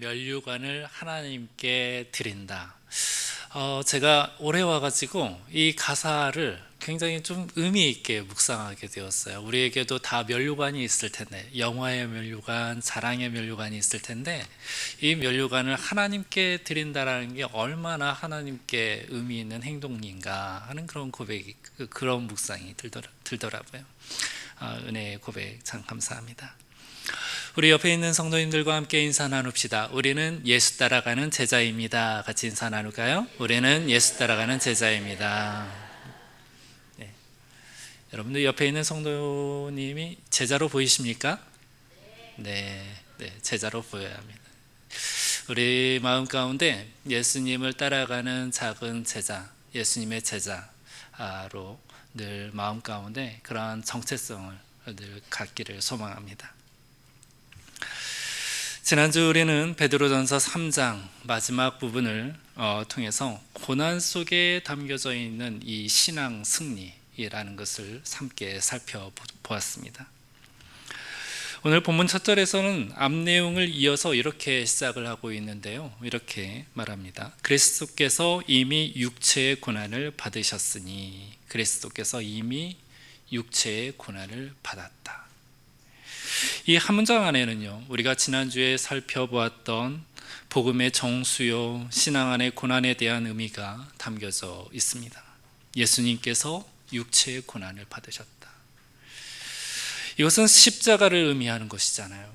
면류관을 하나님께 드린다. 제가 올해 와가지고 이 가사를 굉장히 좀 의미 있게 묵상하게 되었어요. 우리에게도 다 면류관이 있을 텐데, 영화의 면류관, 자랑의 면류관이 있을 텐데, 이 면류관을 하나님께 드린다라는 게 얼마나 하나님께 의미 있는 행동인가 하는 그런 고백이, 그런 묵상이 들더라고요. 은혜의 고백 참 감사합니다. 우리 옆에 있는 성도님들과 함께 인사 나눕시다. 우리는 예수 따라가는 제자입니다. 같이 인사 나눌까요? 우리는 예수 따라가는 제자입니다. 네. 여러분들 옆에 있는 성도님이 제자로 보이십니까? 네, 제자로 보여야 합니다. 우리 마음 가운데 예수님을 따라가는 작은 제자, 예수님의 제자로 늘 마음 가운데 그러한 정체성을 늘 갖기를 소망합니다. 지난주 우리는 베드로전서 3장 마지막 부분을 통해서 고난 속에 담겨져 있는 이 신앙 승리라는 것을 함께 살펴보았습니다. 오늘 본문 첫 절에서는 앞 내용을 이어서 이렇게 시작을 하고 있는데요, 이렇게 말합니다. 그리스도께서 이미 육체의 고난을 받으셨으니, 그리스도께서 이미 육체의 고난을 받았다. 이 한 문장 안에는요, 우리가 지난주에 살펴보았던 복음의 정수요, 신앙 안의 고난에 대한 의미가 담겨져 있습니다. 예수님께서 육체의 고난을 받으셨다. 이것은 십자가를 의미하는 것이잖아요.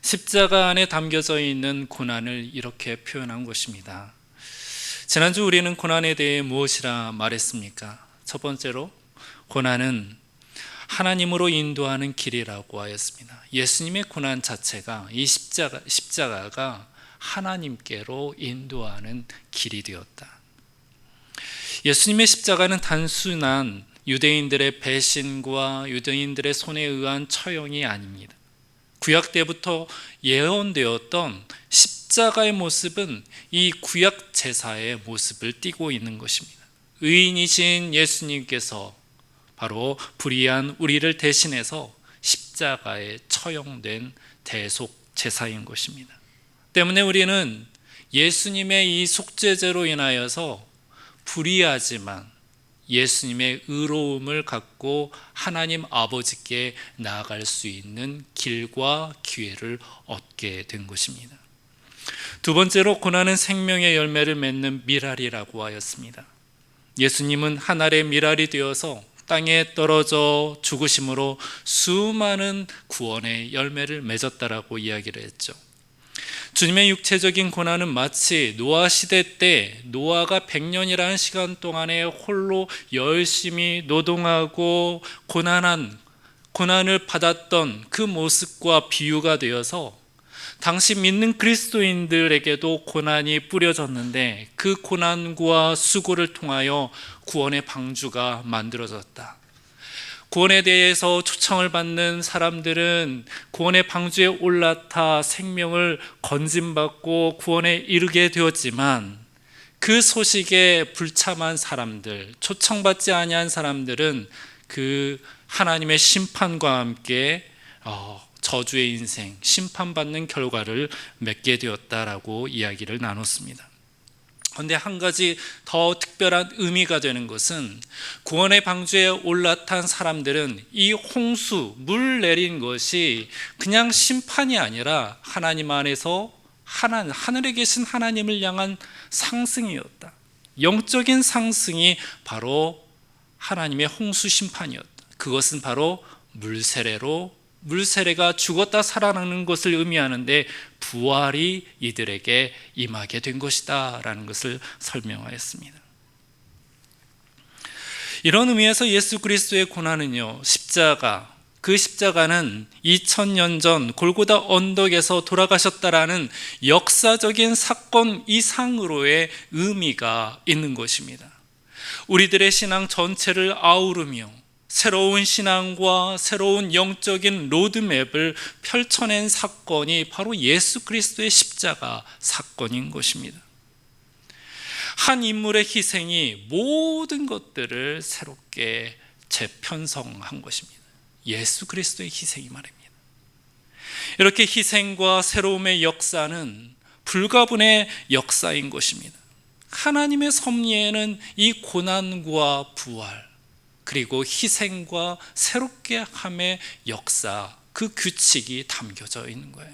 십자가 안에 담겨져 있는 고난을 이렇게 표현한 것입니다. 지난주 우리는 고난에 대해 무엇이라 말했습니까? 첫 번째로, 고난은 하나님으로 인도하는 길이라고 하였습니다. 예수님의 고난 자체가, 이 십자가가 하나님께로 인도하는 길이 되었다. 예수님의 십자가는 단순한 유대인들의 배신과 유대인들의 손에 의한 처형이 아닙니다. 구약 때부터 예언되었던 십자가의 모습은 이 구약 제사의 모습을 띠고 있는 것입니다. 의인이신 예수님께서 바로 불의한 우리를 대신해서 십자가에 처형된 대속 제사인 것입니다. 때문에 우리는 예수님의 이 속죄제로 인하여서 불의하지만 예수님의 의로움을 갖고 하나님 아버지께 나아갈 수 있는 길과 기회를 얻게 된 것입니다. 두 번째로, 고난은 생명의 열매를 맺는 밀알이라고 하였습니다. 예수님은 한 알의 밀알이 되어서 땅에 떨어져 죽으심으로 수많은 구원의 열매를 맺었다라고 이야기를 했죠. 주님의 육체적인 고난은 마치 노아 시대 때 노아가 100년이라는 시간 동안에 홀로 열심히 노동하고 고난을 받았던 그 모습과 비유가 되어서 당시 믿는 그리스도인들에게도 고난이 뿌려졌는데, 그 고난과 수고를 통하여 구원의 방주가 만들어졌다. 구원에 대해서 초청을 받는 사람들은 구원의 방주에 올라타 생명을 건짐받고 구원에 이르게 되었지만, 그 소식에 불참한 사람들, 초청받지 아니한 사람들은 그 하나님의 심판과 함께 저주의 인생, 심판받는 결과를 맺게 되었다라고 이야기를 나눴습니다. 그런데 한 가지 더 특별한 의미가 되는 것은, 구원의 방주에 올라탄 사람들은 이 홍수, 물 내린 것이 그냥 심판이 아니라 하나님 안에서 하늘에 계신 하나님을 향한 상승이었다. 영적인 상승이 바로 하나님의 홍수 심판이었다. 그것은 바로 물세례가 죽었다 살아나는 것을 의미하는데, 부활이 이들에게 임하게 된 것이다 라는 것을 설명하였습니다. 이런 의미에서 예수 그리스도의 고난은요, 그 십자가는 2000년 전 골고다 언덕에서 돌아가셨다라는 역사적인 사건 이상으로의 의미가 있는 것입니다. 우리들의 신앙 전체를 아우르며 새로운 신앙과 새로운 영적인 로드맵을 펼쳐낸 사건이 바로 예수 그리스도의 십자가 사건인 것입니다. 한 인물의 희생이 모든 것들을 새롭게 재편성한 것입니다. 예수 그리스도의 희생이 말입니다. 이렇게 희생과 새로움의 역사는 불가분의 역사인 것입니다. 하나님의 섭리에는 이 고난과 부활, 그리고 희생과 새롭게 함의 역사, 그 규칙이 담겨져 있는 거예요.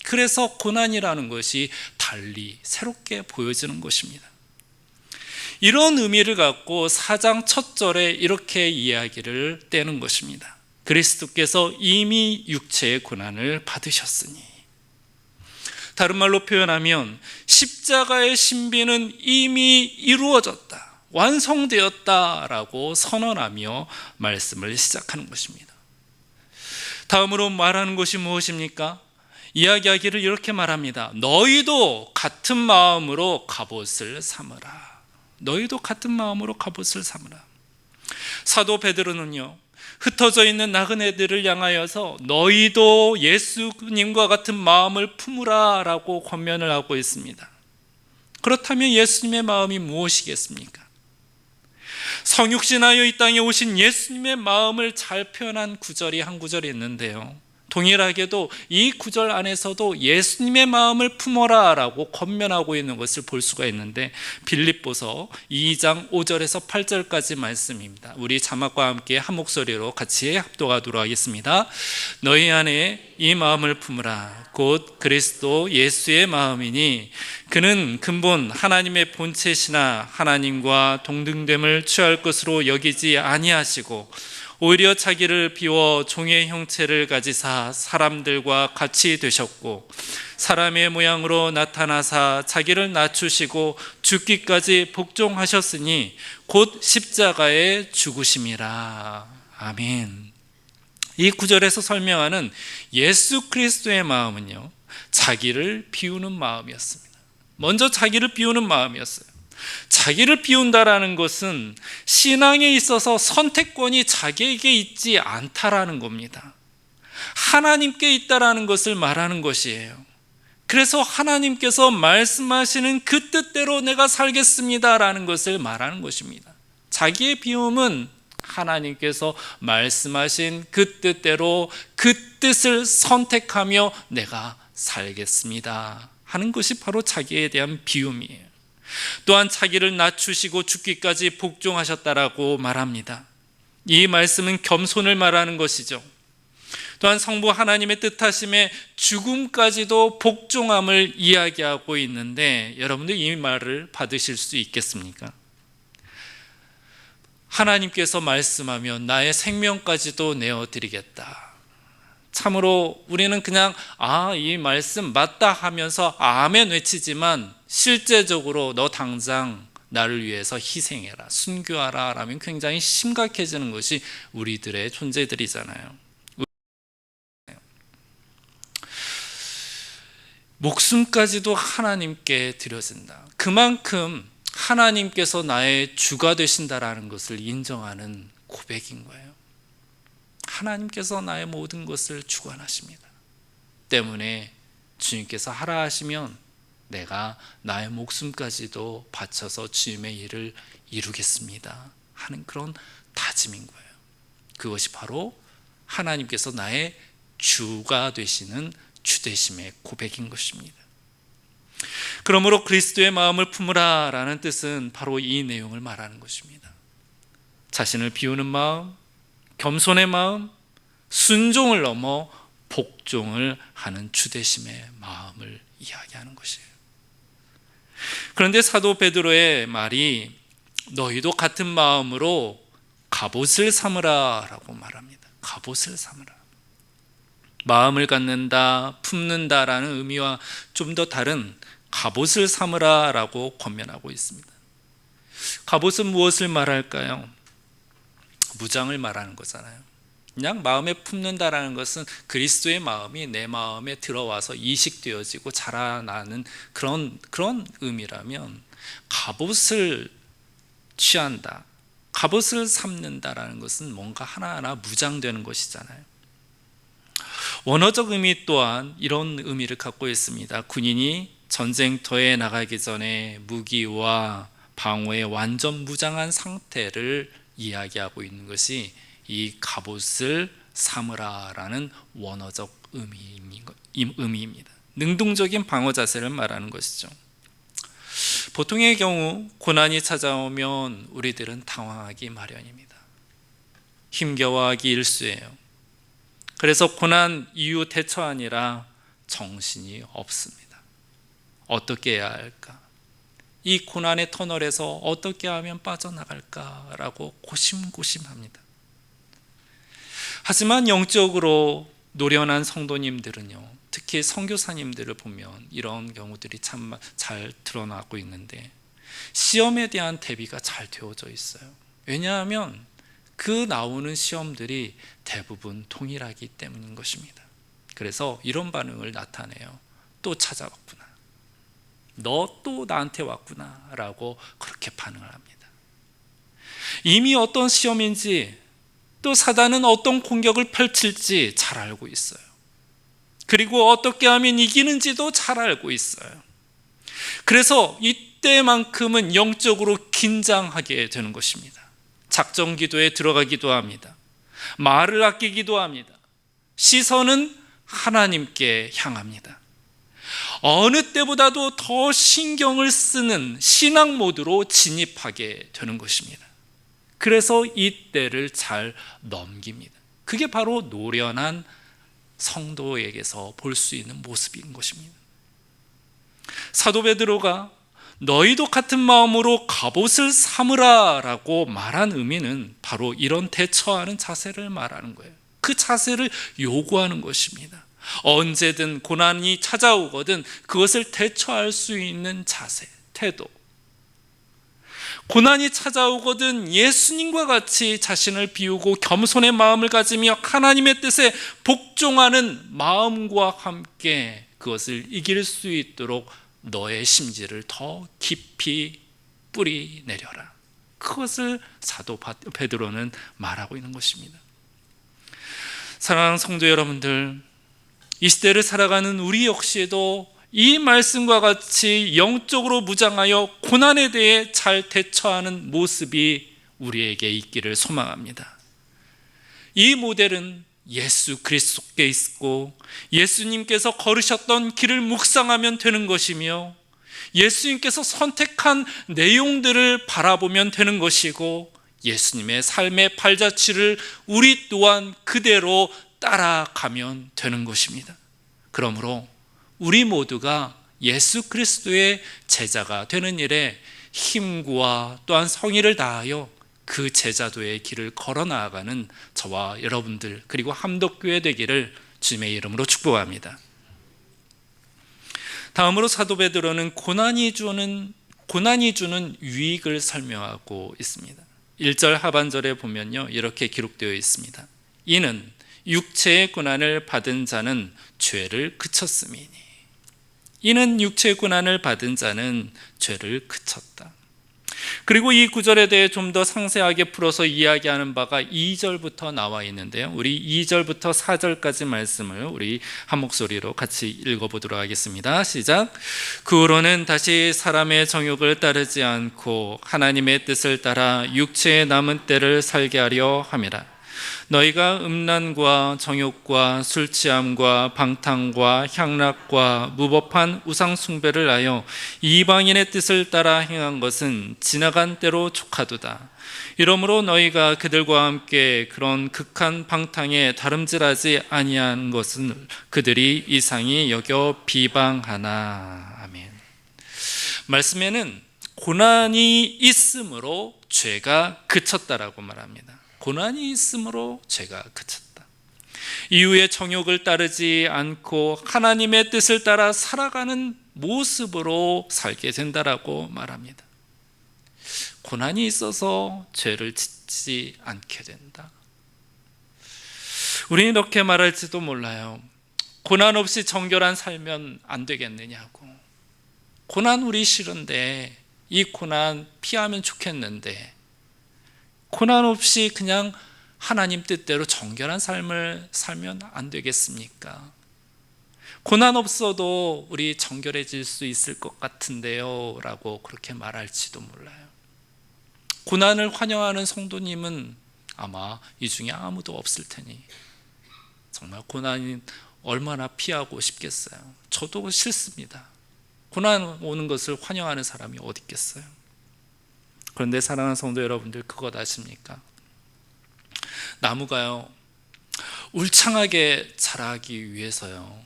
그래서 고난이라는 것이 달리 새롭게 보여지는 것입니다. 이런 의미를 갖고 4장 첫 절에 이렇게 이야기를 떼는 것입니다. 그리스도께서 이미 육체의 고난을 받으셨으니, 다른 말로 표현하면 십자가의 신비는 이미 이루어졌다, 완성되었다라고 선언하며 말씀을 시작하는 것입니다. 다음으로 말하는 것이 무엇입니까? 이야기하기를 이렇게 말합니다. 너희도 같은 마음으로 갑옷을 삼으라. 너희도 같은 마음으로 갑옷을 삼으라. 사도 베드로는요, 흩어져 있는 나그네들을 향하여서 너희도 예수님과 같은 마음을 품으라 라고 권면을 하고 있습니다. 그렇다면 예수님의 마음이 무엇이겠습니까? 성육신하여 이 땅에 오신 예수님의 마음을 잘 표현한 구절이 한 구절이 있는데요, 동일하게도 이 구절 안에서도 예수님의 마음을 품어라 라고 권면하고 있는 것을 볼 수가 있는데, 빌립보서 2장 5절에서 8절까지 말씀입니다. 우리 자막과 함께 한 목소리로 같이 합독하도록 하겠습니다. 너희 안에 이 마음을 품으라. 곧 그리스도 예수의 마음이니 그는 근본 하나님의 본체시나 하나님과 동등됨을 취할 것으로 여기지 아니하시고 오히려 자기를 비워 종의 형체를 가지사 사람들과 같이 되셨고 사람의 모양으로 나타나사 자기를 낮추시고 죽기까지 복종하셨으니 곧 십자가에 죽으심이라. 아멘. 이 구절에서 설명하는 예수 그리스도의 마음은요, 자기를 비우는 마음이었습니다. 먼저 자기를 비우는 마음이었어요. 자기를 비운다라는 것은 신앙에 있어서 선택권이 자기에게 있지 않다라는 겁니다. 하나님께 있다라는 것을 말하는 것이에요. 그래서 하나님께서 말씀하시는 그 뜻대로 내가 살겠습니다라는 것을 말하는 것입니다. 자기의 비움은 하나님께서 말씀하신 그 뜻대로 그 뜻을 선택하며 내가 살겠습니다 하는 것이 바로 자기에 대한 비움이에요. 또한 자기를 낮추시고 죽기까지 복종하셨다라고 말합니다. 이 말씀은 겸손을 말하는 것이죠. 또한 성부 하나님의 뜻하심에 죽음까지도 복종함을 이야기하고 있는데, 여러분들 이 말을 받으실 수 있겠습니까? 하나님께서 말씀하면 나의 생명까지도 내어드리겠다. 참으로 우리는 그냥 이 말씀 맞다 하면서 아멘 외치지만, 실제적으로 너 당장 나를 위해서 희생해라, 순교하라 라면 굉장히 심각해지는 것이 우리들의 존재들이잖아요. 목숨까지도 하나님께 드려진다. 그만큼 하나님께서 나의 주가 되신다라는 것을 인정하는 고백인 거예요. 하나님께서 나의 모든 것을 주관하십니다. 때문에 주님께서 하라 하시면 내가 나의 목숨까지도 바쳐서 주님의 일을 이루겠습니다 하는 그런 다짐인 거예요. 그것이 바로 하나님께서 나의 주가 되시는 주되심의 고백인 것입니다. 그러므로 그리스도의 마음을 품으라 라는 뜻은 바로 이 내용을 말하는 것입니다. 자신을 비우는 마음, 겸손의 마음, 순종을 넘어 복종을 하는 주되심의 마음을 이야기하는 것이에요. 그런데 사도 베드로의 말이 너희도 같은 마음으로 갑옷을 삼으라 라고 말합니다. 갑옷을 삼으라. 마음을 갖는다, 품는다라는 의미와 좀 더 다른 갑옷을 삼으라 라고 권면하고 있습니다. 갑옷은 무엇을 말할까요? 무장을 말하는 거잖아요. 그냥 마음에 품는다라는 것은 그리스도의 마음이 내 마음에 들어와서 이식되어지고 자라나는 그런 의미라면, 갑옷을 취한다, 갑옷을 삼는다라는 것은 뭔가 하나하나 무장되는 것이잖아요. 원어적 의미 또한 이런 의미를 갖고 있습니다. 군인이 전쟁터에 나가기 전에 무기와 방어에 완전 무장한 상태를 이야기하고 있는 것이 이 갑옷을 삼으라라는 원어적 의미입니다. 능동적인 방어 자세를 말하는 것이죠. 보통의 경우 고난이 찾아오면 우리들은 당황하기 마련입니다. 힘겨워하기 일쑤예요. 그래서 고난 이후 대처하니라 정신이 없습니다. 어떻게 해야 할까? 이 고난의 터널에서 어떻게 하면 빠져나갈까라고 고심고심합니다. 하지만 영적으로 노련한 성도님들은요, 특히 선교사님들을 보면 이런 경우들이 참 잘 드러나고 있는데 시험에 대한 대비가 잘 되어져 있어요. 왜냐하면 그 나오는 시험들이 대부분 동일하기 때문인 것입니다. 그래서 이런 반응을 나타내요. 또 찾아왔구나. 너 또 나한테 왔구나 라고 그렇게 반응을 합니다. 이미 어떤 시험인지 또 사단은 어떤 공격을 펼칠지 잘 알고 있어요. 그리고 어떻게 하면 이기는지도 잘 알고 있어요. 그래서 이때만큼은 영적으로 긴장하게 되는 것입니다. 작정 기도에 들어가기도 합니다. 말을 아끼기도 합니다. 시선은 하나님께 향합니다. 어느 때보다도 더 신경을 쓰는 신앙 모드로 진입하게 되는 것입니다. 그래서 이 때를 잘 넘깁니다. 그게 바로 노련한 성도에게서 볼 수 있는 모습인 것입니다. 사도 베드로가 너희도 같은 마음으로 갑옷을 삼으라 라고 말한 의미는 바로 이런 대처하는 자세를 말하는 거예요. 그 자세를 요구하는 것입니다. 언제든 고난이 찾아오거든 그것을 대처할 수 있는 자세, 태도. 고난이 찾아오거든 예수님과 같이 자신을 비우고 겸손의 마음을 가지며 하나님의 뜻에 복종하는 마음과 함께 그것을 이길 수 있도록 너의 심지를 더 깊이 뿌리 내려라. 그것을 사도 베드로는 말하고 있는 것입니다. 사랑하는 성도 여러분들, 이 시대를 살아가는 우리 역시도 이 말씀과 같이 영적으로 무장하여 고난에 대해 잘 대처하는 모습이 우리에게 있기를 소망합니다. 이 모델은 예수 그리스도께 있고 예수님께서 걸으셨던 길을 묵상하면 되는 것이며 예수님께서 선택한 내용들을 바라보면 되는 것이고 예수님의 삶의 발자취를 우리 또한 그대로 따라가면 되는 것입니다. 그러므로 우리 모두가 예수 그리스도의 제자가 되는 일에 힘과 또한 성의를 다하여 그 제자도의 길을 걸어 나아가는 저와 여러분들 그리고 함덕교회 되기를 주님의 이름으로 축복합니다. 다음으로 사도 베드로는 고난이 주는 유익을 설명하고 있습니다. 1절 하반절에 보면요, 이렇게 기록되어 있습니다. 이는 육체의 고난을 받은 자는 죄를 그쳤음이니. 이는 육체의 고난을 받은 자는 죄를 그쳤다. 그리고 이 구절에 대해 좀 더 상세하게 풀어서 이야기하는 바가 2절부터 나와 있는데요, 우리 2절부터 4절까지 말씀을 우리 한 목소리로 같이 읽어보도록 하겠습니다. 시작. 그 후로는 다시 사람의 정욕을 따르지 않고 하나님의 뜻을 따라 육체의 남은 때를 살게 하려 함이라. 너희가 음란과 정욕과 술취함과 방탕과 향락과 무법한 우상 숭배를 하여 이방인의 뜻을 따라 행한 것은 지나간 때로 족하도다. 이러므로 너희가 그들과 함께 그런 극한 방탕에 다름질하지 아니한 것은 그들이 이상히 여겨 비방하나. 아멘. 말씀에는 고난이 있으므로 죄가 그쳤다라고 말합니다. 고난이 있으므로 죄가 그쳤다. 이후에 정욕을 따르지 않고 하나님의 뜻을 따라 살아가는 모습으로 살게 된다라고 말합니다. 고난이 있어서 죄를 짓지 않게 된다. 우리는 이렇게 말할지도 몰라요. 고난 없이 정결한 살면 안 되겠느냐고. 고난 우리 싫은데, 이 고난 피하면 좋겠는데, 고난 없이 그냥 하나님 뜻대로 정결한 삶을 살면 안 되겠습니까? 고난 없어도 우리 정결해질 수 있을 것 같은데요 라고 그렇게 말할지도 몰라요. 고난을 환영하는 성도님은 아마 이 중에 아무도 없을 테니 정말 고난이 얼마나 피하고 싶겠어요. 저도 싫습니다. 고난 오는 것을 환영하는 사람이 어디 있겠어요. 그런데 사랑하는 성도 여러분들, 그것 아십니까? 나무가요, 울창하게 자라기 위해서요,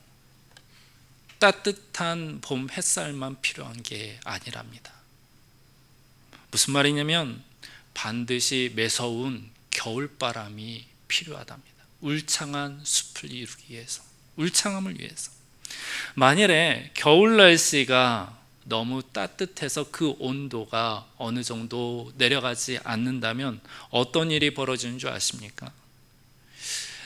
따뜻한 봄 햇살만 필요한 게 아니랍니다. 무슨 말이냐면 반드시 매서운 겨울바람이 필요하답니다. 울창한 숲을 이루기 위해서, 울창함을 위해서. 만일에 겨울 날씨가 너무 따뜻해서 그 온도가 어느 정도 내려가지 않는다면 어떤 일이 벌어지는 줄 아십니까?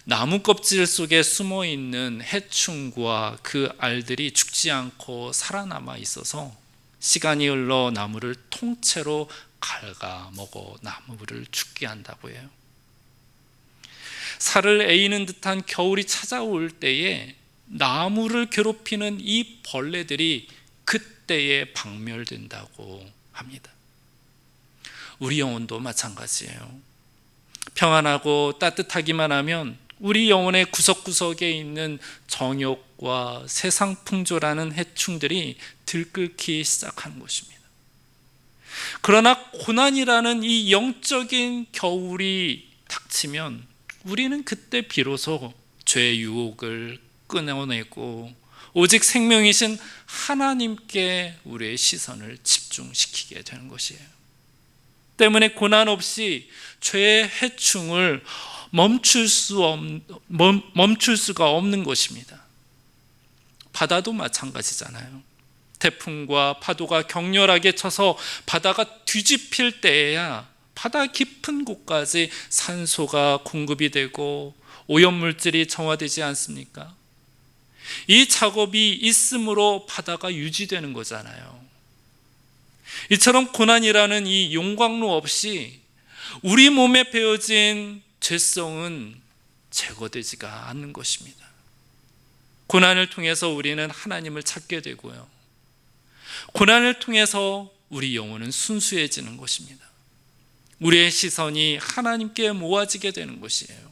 나무 껍질 속에 숨어 있는 해충과 그 알들이 죽지 않고 살아남아 있어서 시간이 흘러 나무를 통째로 갉아먹어 나무를 죽게 한다고 해요. 살을 에이는 듯한 겨울이 찾아올 때에 나무를 괴롭히는 이 벌레들이 그때에 박멸된다고 합니다. 우리 영혼도 마찬가지예요. 평안하고 따뜻하기만 하면 우리 영혼의 구석구석에 있는 정욕과 세상 풍조라는 해충들이 들끓기 시작하는 것입니다. 그러나 고난이라는 이 영적인 겨울이 닥치면 우리는 그때 비로소 죄의 유혹을 끊어내고 오직 생명이신 하나님께 우리의 시선을 집중시키게 되는 것이에요. 때문에 고난 없이 죄의 해충을 멈출 수가 없는 것입니다. 바다도 마찬가지잖아요. 태풍과 파도가 격렬하게 쳐서 바다가 뒤집힐 때에야 바다 깊은 곳까지 산소가 공급이 되고 오염물질이 정화되지 않습니까? 이 작업이 있음으로 바다가 유지되는 거잖아요. 이처럼 고난이라는 이 용광로 없이 우리 몸에 배어진 죄성은 제거되지가 않는 것입니다. 고난을 통해서 우리는 하나님을 찾게 되고요, 고난을 통해서 우리 영혼은 순수해지는 것입니다. 우리의 시선이 하나님께 모아지게 되는 것이에요.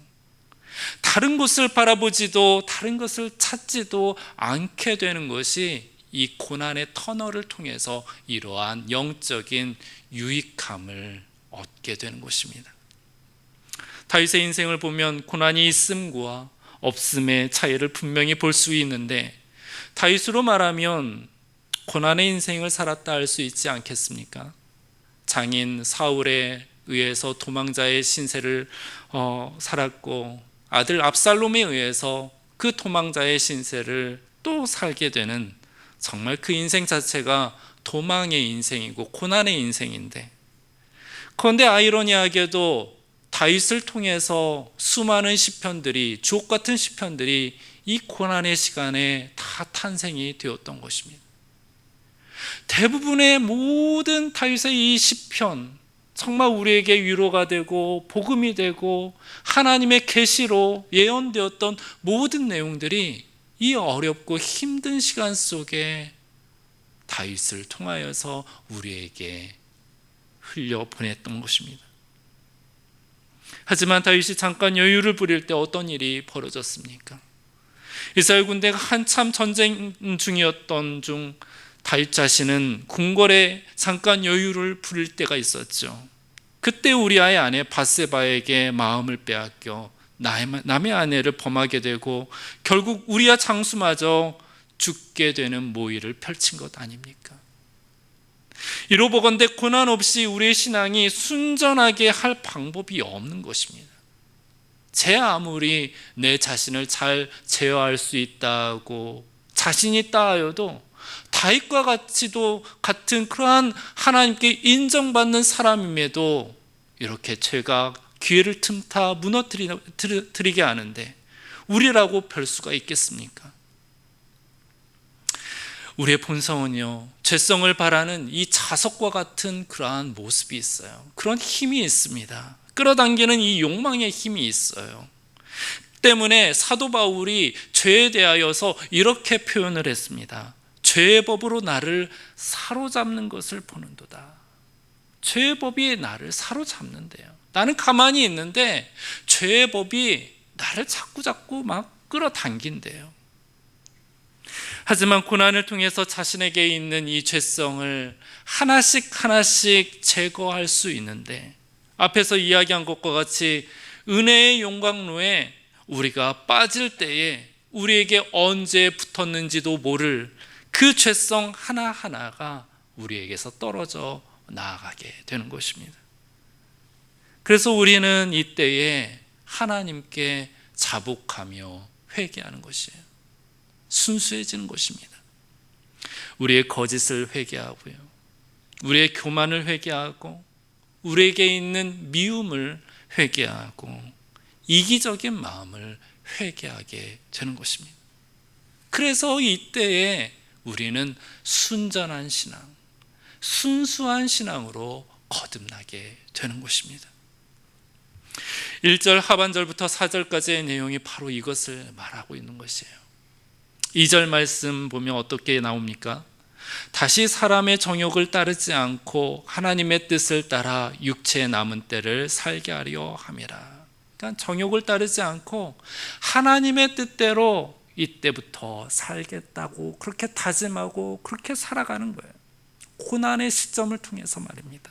다른 곳을 바라보지도 다른 것을 찾지도 않게 되는 것이 이 고난의 터널을 통해서 이러한 영적인 유익함을 얻게 되는 것입니다. 다윗의 인생을 보면 고난이 있음과 없음의 차이를 분명히 볼 수 있는데, 다윗으로 말하면 고난의 인생을 살았다 할 수 있지 않겠습니까? 장인 사울에 의해서 도망자의 신세를 살았고, 아들 압살롬에 의해서 그 도망자의 신세를 또 살게 되는, 정말 그 인생 자체가 도망의 인생이고 고난의 인생인데, 그런데 아이러니하게도 다윗을 통해서 수많은 시편들이, 주옥 같은 시편들이 이 고난의 시간에 다 탄생이 되었던 것입니다. 대부분의 모든 다윗의 이 시편, 정말 우리에게 위로가 되고 복음이 되고 하나님의 계시로 예언되었던 모든 내용들이 이 어렵고 힘든 시간 속에 다윗을 통하여서 우리에게 흘려보냈던 것입니다. 하지만 다윗이 잠깐 여유를 부릴 때 어떤 일이 벌어졌습니까? 이스라엘 군대가 한참 전쟁 중이었던 중 다윗 자신은 궁궐에 잠깐 여유를 부릴 때가 있었죠. 그때 우리아의 아내 밧세바에게 마음을 빼앗겨 남의 아내를 범하게 되고 결국 우리아 장수마저 죽게 되는 모의를 펼친 것 아닙니까? 이로보건대 고난 없이 우리의 신앙이 순전하게 할 방법이 없는 것입니다. 제 아무리 내 자신을 잘 제어할 수 있다고 자신이 있다 하여도 다윗과 같은 그러한 하나님께 인정받는 사람임에도 이렇게 죄가 기회를 틈타 무너뜨리게 하는데 우리라고 별 수가 있겠습니까? 우리의 본성은요, 죄성을 바라는 이 자석과 같은 그러한 모습이 있어요. 그런 힘이 있습니다. 끌어당기는 이 욕망의 힘이 있어요. 때문에 사도 바울이 죄에 대하여서 이렇게 표현을 했습니다. 죄의 법으로 나를 사로잡는 것을 보는도다. 죄의 법이 나를 사로잡는데요. 나는 가만히 있는데 죄의 법이 나를 자꾸 막 끌어당긴대요. 하지만 고난을 통해서 자신에게 있는 이 죄성을 하나씩 하나씩 제거할 수 있는데, 앞에서 이야기한 것과 같이 은혜의 용광로에 우리가 빠질 때에 우리에게 언제 붙었는지도 모를 그 죄성 하나하나가 우리에게서 떨어져 나아가게 되는 것입니다. 그래서 우리는 이때에 하나님께 자복하며 회개하는 것이에요. 순수해지는 것입니다. 우리의 거짓을 회개하고요, 우리의 교만을 회개하고, 우리에게 있는 미움을 회개하고, 이기적인 마음을 회개하게 되는 것입니다. 그래서 이때에 우리는 순전한 신앙, 순수한 신앙으로 거듭나게 되는 것입니다. 1절 하반절부터 4절까지의 내용이 바로 이것을 말하고 있는 것이에요. 2절 말씀 보면 어떻게 나옵니까? 다시 사람의 정욕을 따르지 않고 하나님의 뜻을 따라 육체의 남은 때를 살게 하려 함이라. 그러니까 정욕을 따르지 않고 하나님의 뜻대로 이때부터 살겠다고 그렇게 다짐하고 그렇게 살아가는 거예요. 고난의 시점을 통해서 말입니다.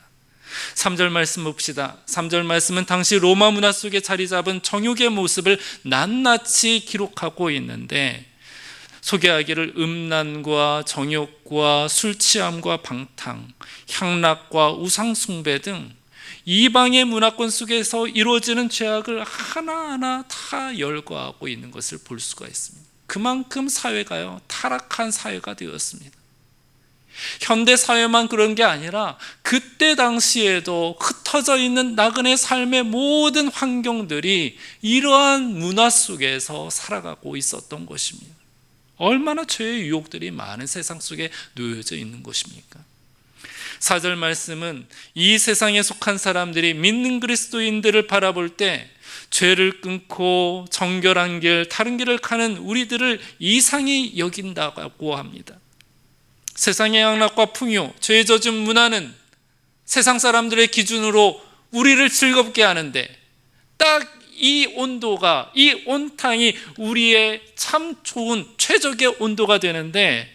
3절 말씀 봅시다. 3절 말씀은 당시 로마 문화 속에 자리 잡은 정욕의 모습을 낱낱이 기록하고 있는데, 소개하기를 음란과 정욕과 술취함과 방탕, 향락과 우상숭배 등 이방의 문화권 속에서 이루어지는 죄악을 하나하나 다 열거하고 있는 것을 볼 수가 있습니다. 그만큼 사회가요, 타락한 사회가 되었습니다. 현대 사회만 그런 게 아니라 그때 당시에도 흩어져 있는 나그네 삶의 모든 환경들이 이러한 문화 속에서 살아가고 있었던 것입니다. 얼마나 죄의 유혹들이 많은 세상 속에 놓여져 있는 것입니까? 4절 말씀은 이 세상에 속한 사람들이 믿는 그리스도인들을 바라볼 때 죄를 끊고 정결한 길, 다른 길을 가는 우리들을 이상히 여긴다고 합니다. 세상의 양락과 풍요, 죄에 젖은 문화는 세상 사람들의 기준으로 우리를 즐겁게 하는데, 딱 이 온도가, 이 온탕이 우리의 참 좋은 최적의 온도가 되는데,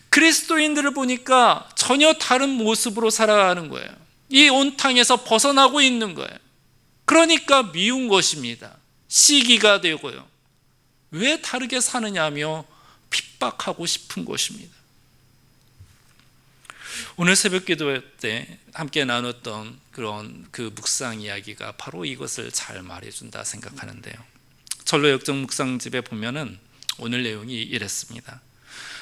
그리스도인들을 보니까 전혀 다른 모습으로 살아가는 거예요. 이 온탕에서 벗어나고 있는 거예요. 그러니까 미운 것입니다. 시기가 되고요, 왜 다르게 사느냐며 핍박하고 싶은 것입니다. 오늘 새벽 기도 때 함께 나눴던 그런 그 묵상 이야기가 바로 이것을 잘 말해준다 생각하는데요. 철로 역정 묵상집에 보면은 오늘 내용이 이랬습니다.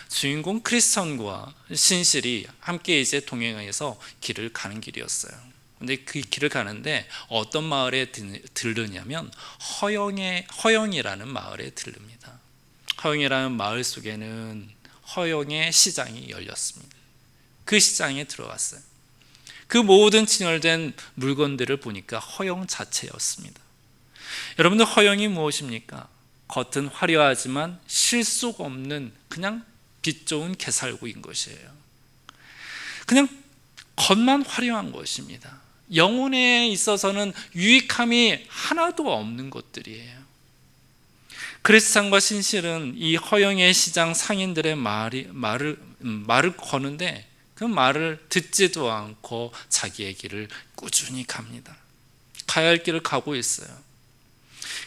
주인공 크리스천과 신실이 함께 이제 동행해서 길을 가는 길이었어요. 근데 그 길을 가는데 어떤 마을에 들르냐면 허영이라는 마을에 들릅니다. 허영이라는 마을 속에는 허영의 시장이 열렸습니다. 그 시장에 들어갔어요. 그 모든 진열된 물건들을 보니까 허영 자체였습니다. 여러분들, 허영이 무엇입니까? 겉은 화려하지만 실속 없는 그냥 빛 좋은 개살구인 것이에요. 그냥 겉만 화려한 것입니다. 영혼에 있어서는 유익함이 하나도 없는 것들이에요. 크리스찬과 신실은 이 허영의 시장 상인들의 말을 거는데 그 말을 듣지도 않고 자기의 길을 꾸준히 갑니다. 가야 할 길을 가고 있어요.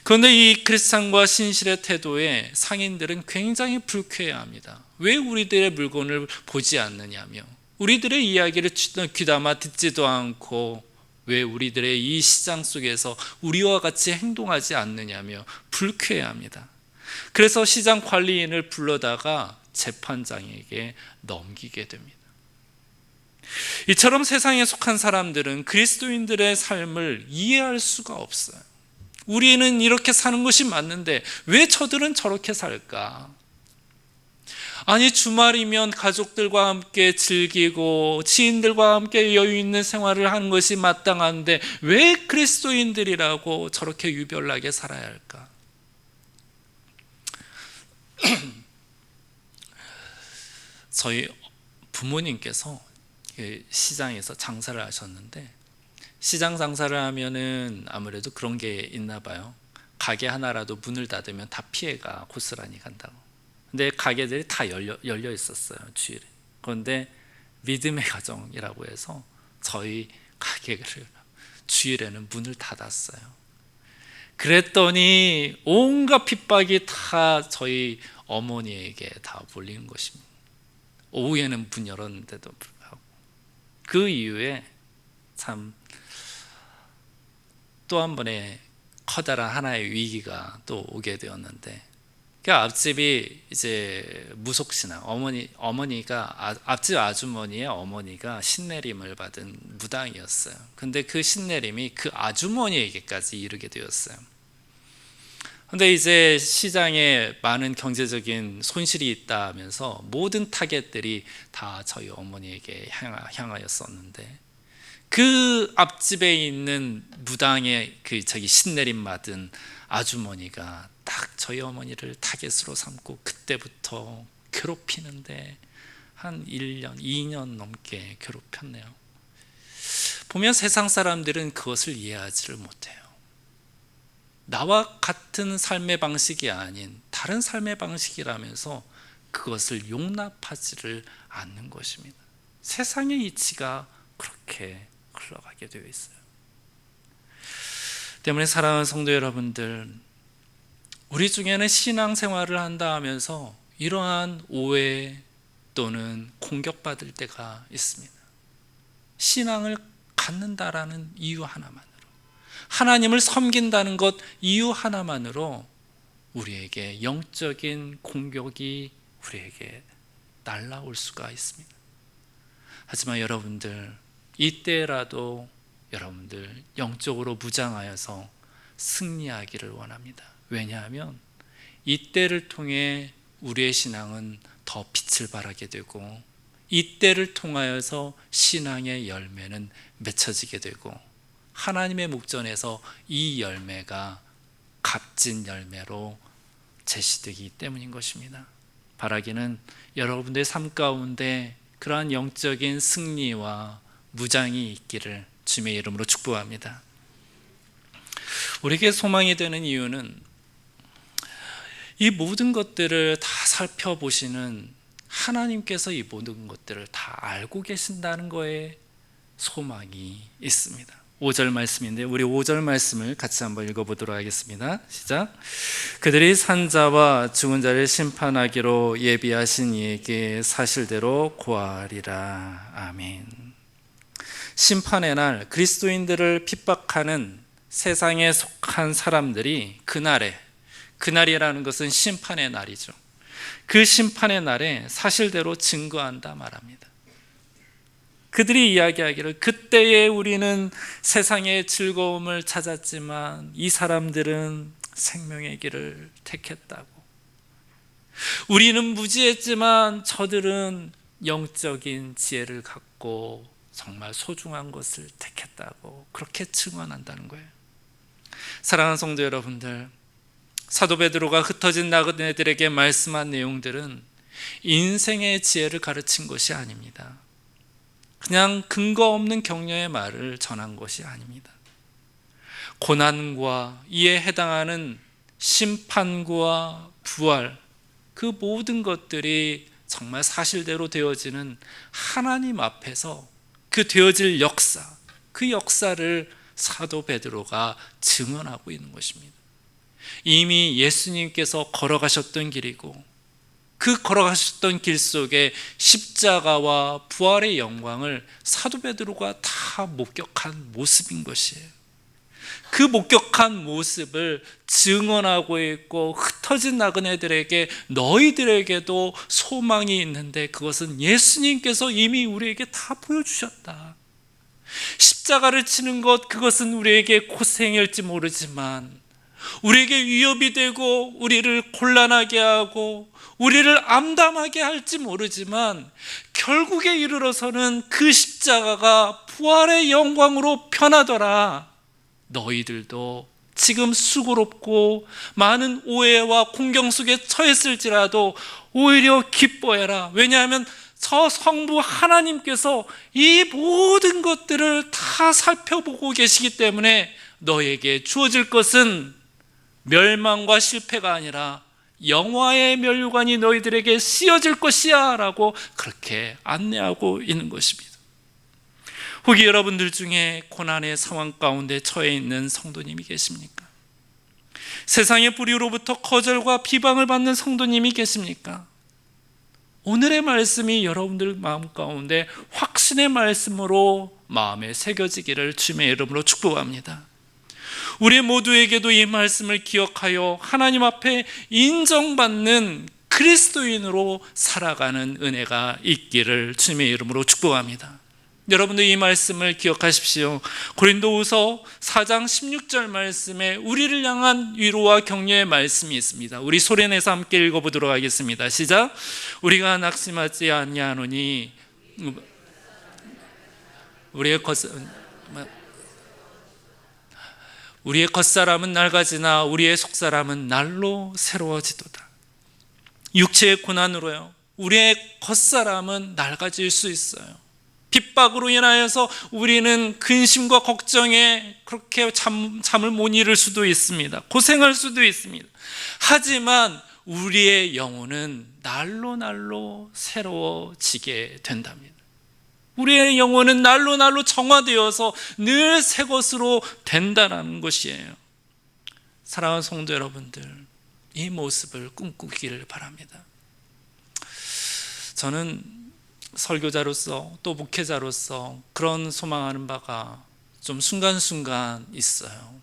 그런데 이 크리스찬과 신실의 태도에 상인들은 굉장히 불쾌해합니다. 왜 우리들의 물건을 보지 않느냐며, 우리들의 이야기를 귀담아 듣지도 않고 왜 우리들의 이 시장 속에서 우리와 같이 행동하지 않느냐며 불쾌해합니다. 그래서 시장 관리인을 불러다가 재판장에게 넘기게 됩니다. 이처럼 세상에 속한 사람들은 그리스도인들의 삶을 이해할 수가 없어요. 우리는 이렇게 사는 것이 맞는데 왜 저들은 저렇게 살까? 아니, 주말이면 가족들과 함께 즐기고 지인들과 함께 여유 있는 생활을 하는 것이 마땅한데 왜 그리스도인들이라고 저렇게 유별나게 살아야 할까? 저희 부모님께서 시장에서 장사를 하셨는데, 시장 장사를 하면은 아무래도 그런 게 있나 봐요. 가게 하나라도 문을 닫으면 다 피해가 고스란히 간다고. 근데 가게들이 다 열려 있었어요, 주일에. 그런데 믿음의 가정이라고 해서 저희 가게를 주일에는 문을 닫았어요. 그랬더니 온갖 핍박이 다 저희 어머니에게 다 몰리는 것입니다. 오후에는 문 열었는데도 불구하고. 그 이후에 참 또 한 번의 커다란 하나의 위기가 또 오게 되었는데, 그 앞집이 이제 무속신앙, 어머니가 앞집 아주머니의 어머니가 신내림을 받은 무당이었어요. 근데 그 신내림이 그 아주머니에게까지 이르게 되었어요. 근데 이제 시장에 많은 경제적인 손실이 있다 하면서 모든 타겟들이 다 저희 어머니에게 향하였었는데, 그 앞집에 있는 무당의 신내림 받은 아주머니가 딱 저희 어머니를 타겟으로 삼고 그때부터 괴롭히는데 한 1년, 2년 넘게 괴롭혔네요. 보면 세상 사람들은 그것을 이해하지를 못해요. 나와 같은 삶의 방식이 아닌 다른 삶의 방식이라면서 그것을 용납하지를 않는 것입니다. 세상의 이치가 그렇게 흘러가게 되어 있어요. 때문에 사랑하는 성도 여러분들, 우리 중에는 신앙생활을 한다 하면서 이러한 오해 또는 공격받을 때가 있습니다. 신앙을 갖는다라는 이유 하나만으로, 하나님을 섬긴다는 것 이유 하나만으로 우리에게 영적인 공격이 우리에게 날라올 수가 있습니다. 하지만 여러분들, 이때라도 여러분들 영적으로 무장하여서 승리하기를 원합니다. 왜냐하면 이때를 통해 우리의 신앙은 더 빛을 발하게 되고, 이때를 통하여서 신앙의 열매는 맺혀지게 되고, 하나님의 목전에서 이 열매가 값진 열매로 제시되기 때문인 것입니다. 바라기는 여러분들의 삶 가운데 그러한 영적인 승리와 무장이 있기를 주님의 이름으로 축복합니다. 우리에게 소망이 되는 이유는 이 모든 것들을 다 살펴보시는 하나님께서 이 모든 것들을 다 알고 계신다는 거에 소망이 있습니다. 5절 말씀인데 우리 5절 말씀을 같이 한번 읽어보도록 하겠습니다. 시작. 그들이 산자와 죽은 자를 심판하기로 예비하신 이에게 사실대로 고하리라. 아멘. 심판의 날, 그리스도인들을 핍박하는 세상에 속한 사람들이 그날이라는 것은 심판의 날이죠. 그 심판의 날에 사실대로 증거한다 말합니다. 그들이 이야기하기를 그때에 우리는 세상의 즐거움을 찾았지만 이 사람들은 생명의 길을 택했다고, 우리는 무지했지만 저들은 영적인 지혜를 갖고 정말 소중한 것을 택했다고 그렇게 증언한다는 거예요. 사랑하는 성도 여러분들, 사도 베드로가 흩어진 나그네들에게 말씀한 내용들은 인생의 지혜를 가르친 것이 아닙니다. 그냥 근거 없는 격려의 말을 전한 것이 아닙니다. 고난과 이에 해당하는 심판과 부활, 그 모든 것들이 정말 사실대로 되어지는 하나님 앞에서 그 되어질 역사, 그 역사를 사도 베드로가 증언하고 있는 것입니다. 이미 예수님께서 걸어가셨던 길이고, 그 걸어가셨던 길 속에 십자가와 부활의 영광을 사도 베드로가 다 목격한 모습인 것이에요. 그 목격한 모습을 증언하고 있고, 흩어진 나그네들에게 너희들에게도 소망이 있는데 그것은 예수님께서 이미 우리에게 다 보여주셨다. 십자가를 치는 것, 그것은 우리에게 고생일지 모르지만, 우리에게 위협이 되고 우리를 곤란하게 하고 우리를 암담하게 할지 모르지만, 결국에 이르러서는 그 십자가가 부활의 영광으로 변하더라. 너희들도 지금 수고롭고 많은 오해와 공경 속에 처했을지라도 오히려 기뻐해라. 왜냐하면 저 성부 하나님께서 이 모든 것들을 다 살펴보고 계시기 때문에 너에게 주어질 것은 멸망과 실패가 아니라 영화의 면류관이 너희들에게 씌어질 것이야 라고 그렇게 안내하고 있는 것입니다. 혹시 여러분들 중에 고난의 상황 가운데 처해 있는 성도님이 계십니까? 세상의 뿌리로부터 거절과 비방을 받는 성도님이 계십니까? 오늘의 말씀이 여러분들 마음 가운데 확신의 말씀으로 마음에 새겨지기를 주님의 이름으로 축복합니다. 우리 모두에게도 이 말씀을 기억하여 하나님 앞에 인정받는 그리스도인으로 살아가는 은혜가 있기를 주님의 이름으로 축복합니다. 여러분들 이 말씀을 기억하십시오. 고린도후서 4장 16절 말씀에 우리를 향한 위로와 격려의 말씀이 있습니다. 우리 소리내서 함께 읽어보도록 하겠습니다. 시작. 우리가 낙심하지 아니하노니 우리의 겉사람은 낡아지나 우리의 속사람은 날로 새로워지도다. 육체의 고난으로요, 우리의 겉사람은 낡아질 수 있어요. 핍박으로 인하여서 우리는 근심과 걱정에 그렇게 잠을 못 이룰 수도 있습니다. 고생할 수도 있습니다. 하지만 우리의 영혼은 날로 새로워지게 된답니다. 우리의 영혼은 날로 정화되어서 늘 새 것으로 된다는 것이에요. 사랑하는 성도 여러분들, 이 모습을 꿈꾸기를 바랍니다. 저는 설교자로서 또 목회자로서 그런 소망하는 바가 좀 순간순간 있어요.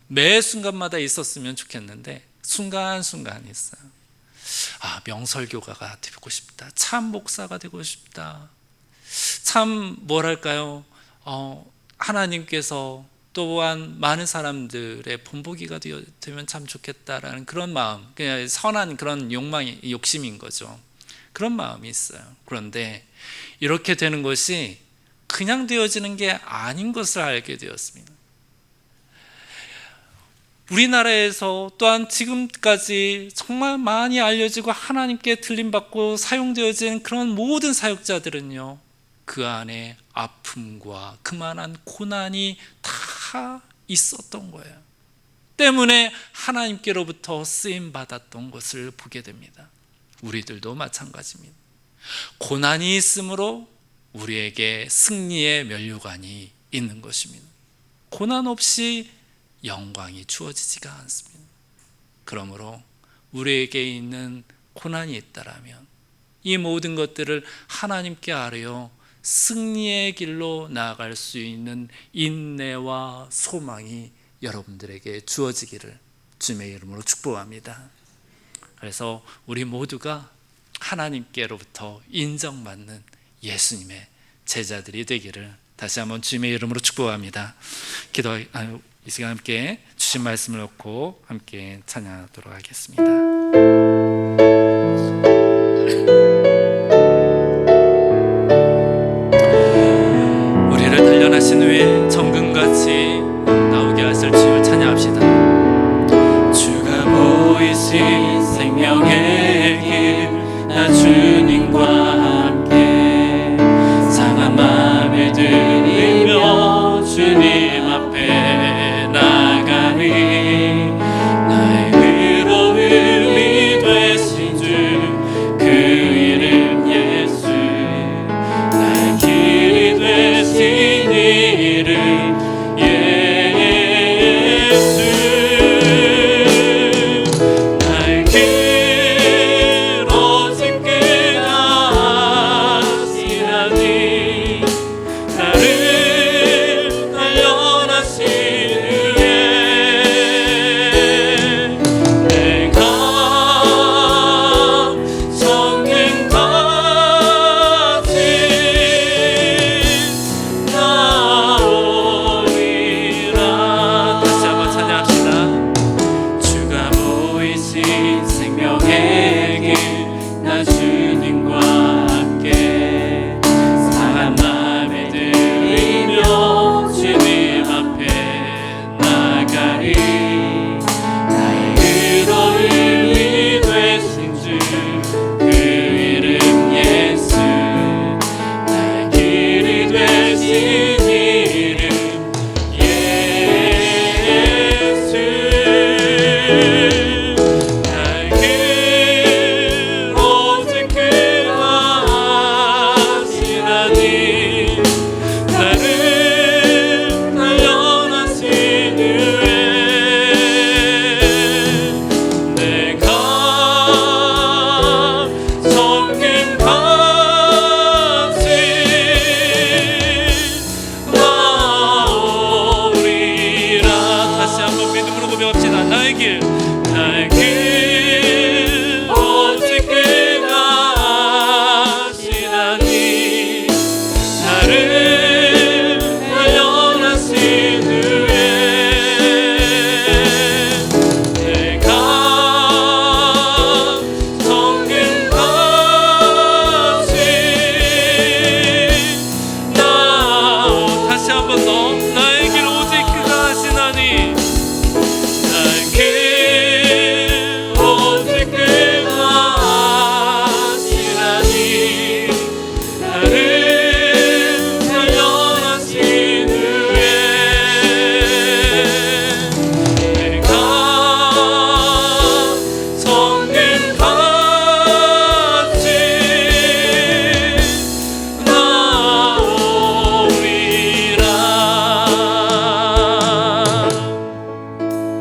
매 순간마다 있었으면 좋겠는데 순간순간 있어요. 명설교가가 되고 싶다. 참 목사가 되고 싶다. 참 뭐랄까요, 하나님께서 또한 많은 사람들의 본보기가 되면 참 좋겠다라는 그런 마음, 그냥 선한 그런 욕심인 거죠. 그런 마음이 있어요. 그런데 이렇게 되는 것이 그냥 되어지는 게 아닌 것을 알게 되었습니다. 우리나라에서 또한 지금까지 정말 많이 알려지고 하나님께 들림받고 사용되어진 그런 모든 사역자들은요, 그 안에 아픔과 그만한 고난이 다 있었던 거예요. 때문에 하나님께로부터 쓰임받았던 것을 보게 됩니다. 우리들도 마찬가지입니다. 고난이 있으므로 우리에게 승리의 면류관이 있는 것입니다. 고난 없이 영광이 주어지지가 않습니다. 그러므로 우리에게 있는 고난이 있다라면 이 모든 것들을 하나님께 아뢰어 승리의 길로 나아갈 수 있는 인내와 소망이 여러분들에게 주어지기를 주님의 이름으로 축복합니다. 그래서 우리 모두가 하나님께로부터 인정받는 예수님의 제자들이 되기를 다시 한번 주님의 이름으로 축복합니다. 이 시간 함께 주신 말씀을 놓고 함께 찬양하도록 하겠습니다. 우리를 단련하신 후에 정금같이 나오게 하실 주를 찬양합시다. 주가 보이신 생명의 길 나 주님과 함께 상한 마음을 들이며 주님 앞에 나가리. 나의 의로움이 되신 주 그 이름 예수, 나의 길이 되신 이름 그 이름 예수, 나의 길이 되신